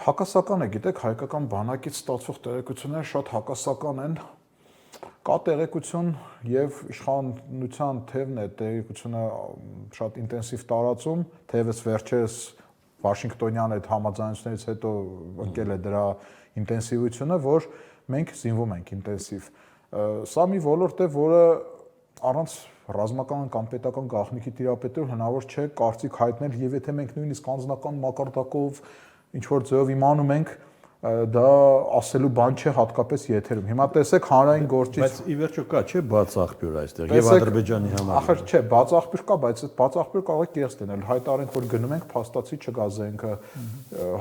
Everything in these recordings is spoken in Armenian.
Հակասական է, գիտեք, հայկական բանակից ստացվող տեղեկությունները շատ հակասական են։ Կա տեղեկություն եւ իշխանության թևն է տեղեկությունը շատ ինտենսիվ տարածում, թեւս վերջերս Վաշինգտոնյան այդ համաձայնություններից հետո ընկել է դրա ինտենսիվությունը, որ մենք զինվում ենք ինտենսիվ։ Սա մի ոլորտ է, որը առանց ռազմական կամ պետական գաղտնիքի տիրապետելու հնարավոր չէ կարծիք հայտնել, եւ եթե մենք նույնիսկ անձնական մակարդակով ինչ որ ձեւով իմանում ենք, դա ասելու բան չէ հատկապես եթերում։ Հիմա տեսեք հանրային գործիչ։ Բայց ի վերջո կա, չէ, բաց աղբյուր այստեղ եւ Ադրբեջանի համար։ Ախր չէ, բաց աղբյուր կա, բայց այդ բաց աղբյուր կարող է կեղծ լինել։ Հայտարարենք, որ գնում ենք, փաստացի չգա զենքը։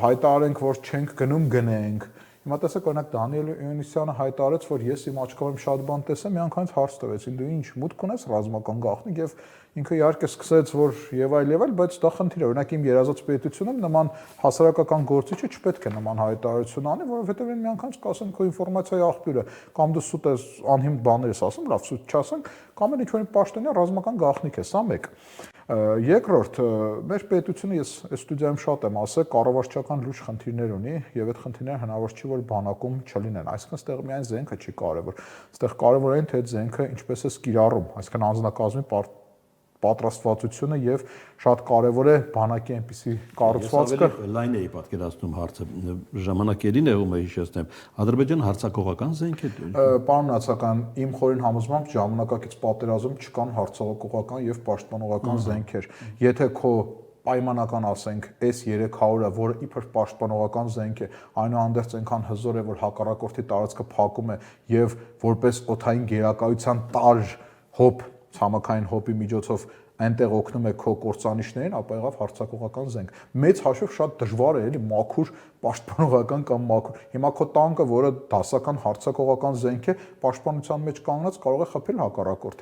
Հայտարարենք, որ չենք գնում, գնենք։ Հիմա տեսեք, օրինակ Դանիել Իոնիսյանը հայտարարեց, որ ես իմ աչքով շատ բան տեսեմ, միանգամից հարց տվեցին, դու ինչ մուտք ունես ռազմական գաղտնիք, եւ ինքը իհարկե սկսեց, որ եւ այլ, բայց դա խնդիր է, օրինակ իմ երազած պետությունում նման հասարակական գործիչը չպետք է նման հայտարարություն անի, որովհետեւ այն միանգամից կասեն քո ինֆորմացիայի աղբյուրը, կամ դու սուտ ես անհիմն բաներ ես ասում, լավ սուտ չասենք, կամ էլ ինչ-որ պաշտոնյա ռազմական գաղտնիք է, սա մեկ։ Երկրորդ, մեր պետությունը ես այս ստուդիայում շատ եմ ասել, կառավարչական լուրջ խնդիրներ ունի եւ այդ խնդիրները հնարավոր չի որ բանակում չլինեն, այսինքն այստեղ միայն զենքը չի կարևոր, այստեղ կարևոր է թե այդ զենքը ինչպես է կիրառում, այսինքն անձնակազմի պատրաստվածությունը եւ շատ կարեւոր է բանակի այնպիսի կառուցվածքը։ Ես ավելի լայն էի պատկերացնում հարցը, ժամանակերին եղում է հիշեցնեմ, Ադրբեջանը հարձակողական զենք է։ Պարոն Նացական, իմ խորին համոզմամբ ժամանակակից պատերազմում չկան հարձակողական եւ պաշտպանողական զենքեր։ Եթե քո պայմանական ասենք S300-ը, որը իբր պաշտպանողական զենք է, այնուհանդերձ այնքան հզոր է, որ հակառակորդի տարածքը փակում է եւ որպես օդային գերակայության տարր հոբ ցամաքային հոպի միջոցով այնտեղ օգնում է քո կործանիչներին, ապա եղավ հարձակողական զենք։ Մեծ հաշվով շատ դժվար է, էլի մաքուր պաշտպանողական կամ մաքուր։ Հիմա քո տանկը, որը դասական հարձակողական զենք է, պաշտպանության մեջ կանգնած կարող է խփել հակառակորդին։